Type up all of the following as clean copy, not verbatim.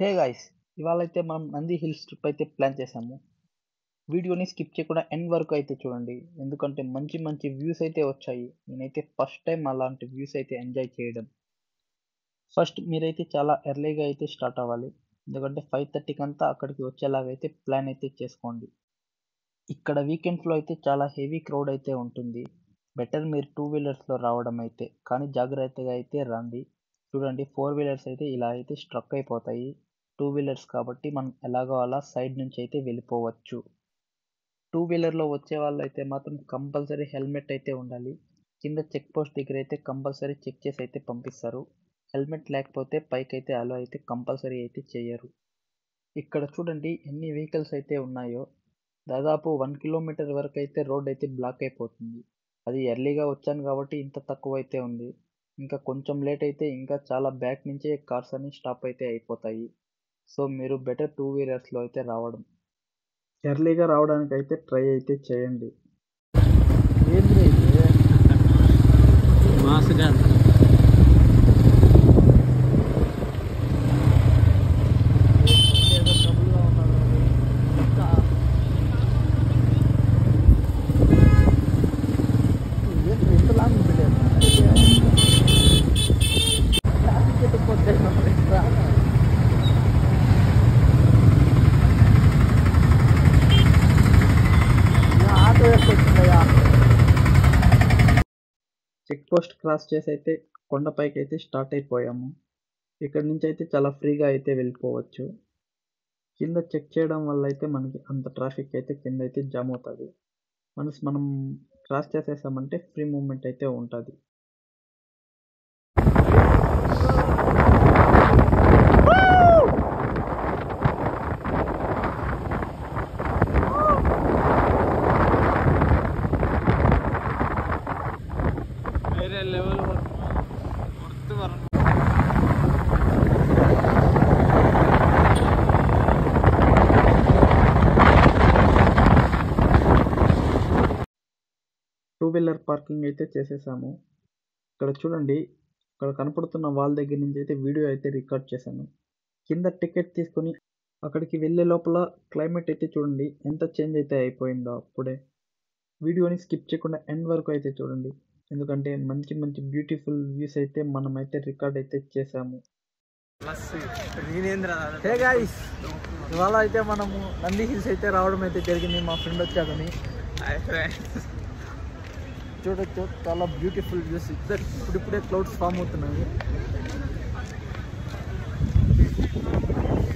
హే guys! ఇవాళైతే మనం Nandi hills trip అయితే ప్లాన్ చేసాము. వీడియోని స్కిప్ చేయకుండా ఎండ్ వరకు అయితే చూడండి. ఎందుకంటే మంచి మంచి వ్యూస్ అయితే వచ్చాయి. నేనైతే ఫస్ట్ టైం అలాంటి వ్యూస్ అయితే ఎంజాయ్ చేయడం. ఫస్ట్ మీరైతే చాలా ఎర్లీగా అయితే స్టార్ట్ అవ్వాలి. ఎందుకంటే 5:30కి అంతా అక్కడికి వచ్చేలాగా అయితే ప్లాన్ అయితే చేసుకోండి. ఇక్కడ వీకెండ్స్‌లో అయితే చాలా హెవీ క్రౌడ్ అయితే ఉంటుంది. బెటర్ మీరు 2 వీలర్స్‌లో రావడం అయితే. కానీ జాగ్రత్తగా అయితే రండి. చూడండి 4 వీలర్స్ అయితే ఇలా అయితే స్ట్రక్ అయిపోతాయి. 2 వీలర్స్ కాబట్టి మనం ఎలాగో అలా సైడ్ నుంచి అయితే వెళ్ళిపోవచ్చు. 2 వీలర్‌లో వచ్చే వాళ్ళైతే మాత్రం కంపల్సరీ హెల్మెట్ అయితే ఉండాలి. కింద చెక్ పోస్ట్ దగ్గర అయితే కంపల్సరీ చెక్ చేసి అయితే పంపిస్తారు. హెల్మెట్ లేకపోతే పైకైతే అలో అయితే కంపల్సరీ అయితే చేయరు. ఇక్కడ చూడండి ఎన్ని వెహికల్స్ అయితే ఉన్నాయో. దాదాపు 1 కిలోమీటర్ వరకు అయితే రోడ్ అయితే బ్లాక్ అయిపోతుంది. అది ఎర్లీగా వచ్చాను కాబట్టి ఇంత తక్కువ అయితే ఉంది. ఇంకా కొంచెం లేట్ అయితే ఇంకా చాలా బ్యాక్ నుంచే కార్స్ అన్ని స్టాప్ అయితే అయిపోతాయి. సో మీరు బెటర్ 2 వీలర్స్‌లో అయితే రావడం. ఎర్లీగా రావడానికి అయితే ట్రై అయితే చేయండి. ఏంది ఇది? మాస్గా ఏదో డబ్బులుగా ఉన్నారు. ఇంకా ఏంటి ఇంత లాంగ్ పెట్టారు? ట్రాఫిక్ ఎట్టుకుపోతే ఆటో వేసుకొచ్చిందయ్యా. చెక్ పోస్ట్ క్రాస్ చేసి అయితే కొండపైకి అయితే స్టార్ట్ అయిపోయాము. ఇక్కడ నుంచి అయితే చాలా ఫ్రీగా అయితే వెళ్ళిపోవచ్చు. కింద చెక్ చేయడం వల్ల అయితే మనకి అంత ట్రాఫిక్ అయితే కింద అయితే జామ్ అవుతుంది. వన్స్ మనం క్రాస్ చేసేసామంటే ఫ్రీ మూవ్మెంట్ అయితే ఉంటుంది. వేరే లెవెల్ వర్త్ వరకు టూ వీలర్ పార్కింగ్ అయితే చేసేసాము. ఇక్కడ చూడండి, ఇక్కడ కనపడుతున్న వాల్ దగ్గర నుంచి అయితే వీడియో అయితే రికార్డ్ చేశాను. కింద టికెట్ తీసుకొని అక్కడికి వెళ్ళే లోపల క్లైమేట్ అయితే చూడండి ఎంత చేంజ్ అయితే అయిపోయిందో అప్పుడే. వీడియోని స్కిప్ చేయకుండా ఎండ్ వరకు అయితే చూడండి. ఎందుకంటే మంచి మంచి బ్యూటిఫుల్ వ్యూస్ అయితే మనమైతే రికార్డ్ అయితే చేసాము. హే గాయ్స్, ఇవాళ అయితే మనము నంది హిల్స్ అయితే రావడం అయితే జరిగింది. మా ఫ్రెండ్ వచ్చాడని చూడొచ్చు, చాలా బ్యూటిఫుల్ వ్యూస్. ఇప్పుడిప్పుడే క్లౌడ్స్ ఫామ్ అవుతున్నాయి.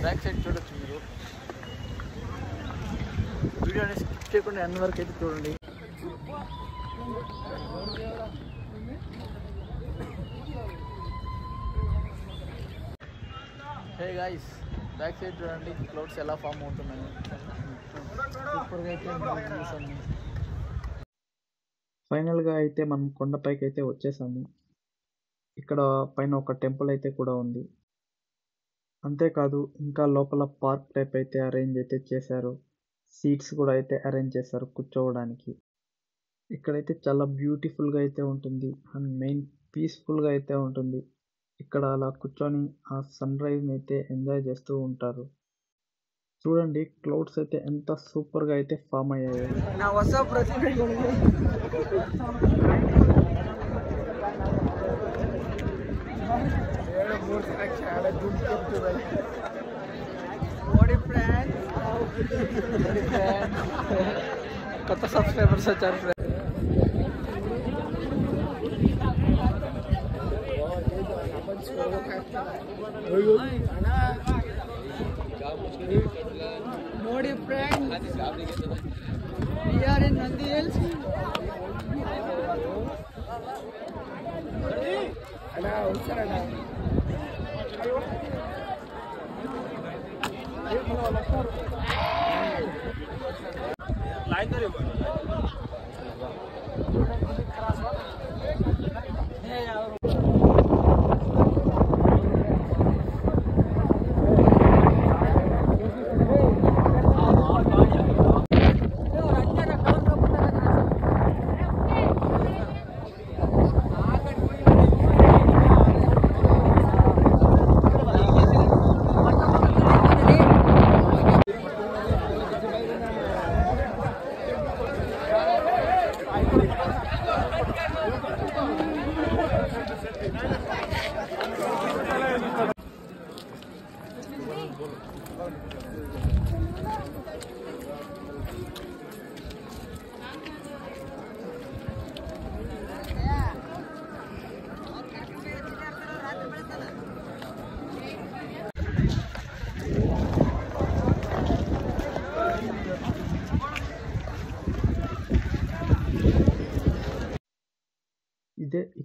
బ్యాక్ సైడ్ చూడొచ్చు మీరు. వీడియోని స్కిప్ చేయకుండా ఎండ్ వరకు అయితే చూడండి. హే గాయ్స్, బ్యాక్ సైడ్ చూడండి క్లౌడ్స్ ఎలా ఫామ్ అవుతున్నాయి. సూపర్గా అయితే ఉన్నాయి వ్యూస్ అన్నీ. ఫైనల్గా అయితే మనం కొండపైకి అయితే వచ్చేసాము. ఇక్కడ పైన ఒక టెంపుల్ అయితే కూడా ఉంది. అంతేకాదు ఇంకా లోపల పార్క్ టైప్ అయితే అరేంజ్ అయితే చేశారు. సీట్స్ కూడా అయితే అరేంజ్ చేశారు కూర్చోవడానికి. ఇక్కడైతే చాలా బ్యూటిఫుల్గా అయితే ఉంటుంది అండ్ మెయిన్ పీస్ఫుల్గా అయితే ఉంటుంది. ఇక్కడ అలా కూర్చొని ఆ సన్ రైజ్ని అయితే ఎంజాయ్ చేస్తూ ఉంటారు. చూడండి క్లౌడ్స్ అయితే ఎంత సూపర్గా అయితే ఫామ్ అయ్యాయి. కొత్త సబ్స్క్రైబర్స్ వచ్చారు. Modi friends, we are in Nandi Hills.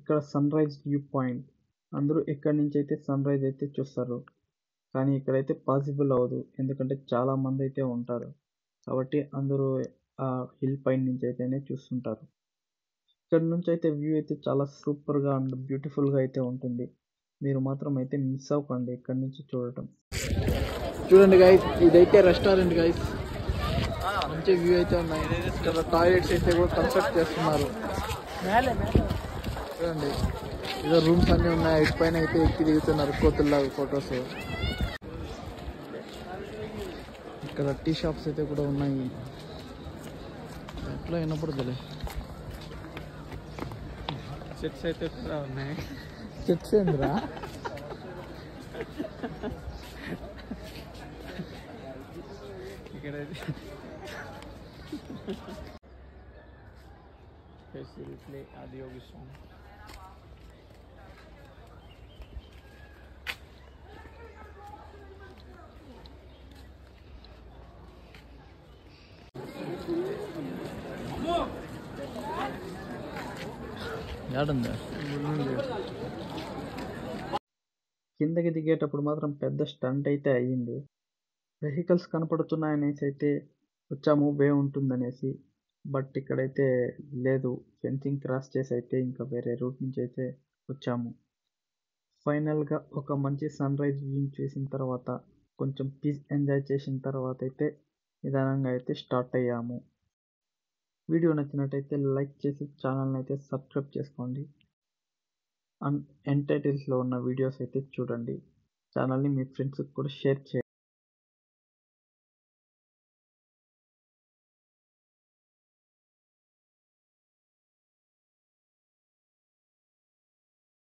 ఇక్కడ సన్ రైజ్ వ్యూ పాయింట్. అందరూ ఎక్కడి నుంచి అయితే సన్ రైజ్ అయితే చూస్తారు, కానీ ఇక్కడైతే పాసిబుల్ అవ్వదు, ఎందుకంటే చాలా మంది అయితే ఉంటారు కాబట్టి అందరూ ఆ హిల్ పైన నుంచి అయితేనే చూస్తుంటారు. ఇక్కడ నుంచి అయితే వ్యూ అయితే చాలా సూపర్గా అండ్ బ్యూటిఫుల్గా అయితే ఉంటుంది. మీరు మాత్రం అయితే మిస్ అవ్వకండి ఇక్కడ నుంచి చూడటం. చూడండి గైస్, ఇదైతే రెస్టారెంట్ గైస్. మంచి వ్యూ అయితే ఉన్నాయి. ఇక్కడ టాయిలెట్స్ అయితే కూడా కన్స్ట్రక్ట్ చేస్తున్నారు. చూడండి, ఏదో రూమ్స్ అన్నీ ఉన్నాయి. ఇటు పైన అయితే ఎక్కి దిగుతున్నారు కోతుల్లాగా ఫొటోస్. ఇక్కడ టీ షాప్స్ అయితే కూడా ఉన్నాయి. ఎట్లా వినపడుతుంది. చెట్స్ అయితే కూడా ఉన్నాయి. చెట్స్ ఏందిరా? ఇక్కడ ప్లే ఆదియోగి సాంగ్. కిందకి దిగేటప్పుడు మాత్రం పెద్ద స్టంట్ అయితే అయ్యింది. వెహికల్స్ కనపడుతున్నాయనేసి అయితే వచ్చాము, వే ఉంటుందనేసి. బట్ ఇక్కడైతే లేదు, ఫెన్సింగ్ క్రాస్ చేసి అయితే ఇంకా వేరే రూట్ నుంచి అయితే వచ్చాము. ఫైనల్గా ఒక మంచి సన్ రైజ్ వ్యూ చేసిన తర్వాత, కొంచెం పీస్ ఎంజాయ్ చేసిన తర్వాత అయితే నిదానంగా అయితే స్టార్ట్ అయ్యాము. వీడియో నచ్చినట్టయితే లైక్ చేసి ఛానల్ని అయితే సబ్స్క్రైబ్ చేసుకోండి. అండ్ ఎండ్ టైటిల్స్లో ఉన్న వీడియోస్ అయితే చూడండి. ఛానల్ని మీ ఫ్రెండ్స్కి కూడా షేర్ చేయండి.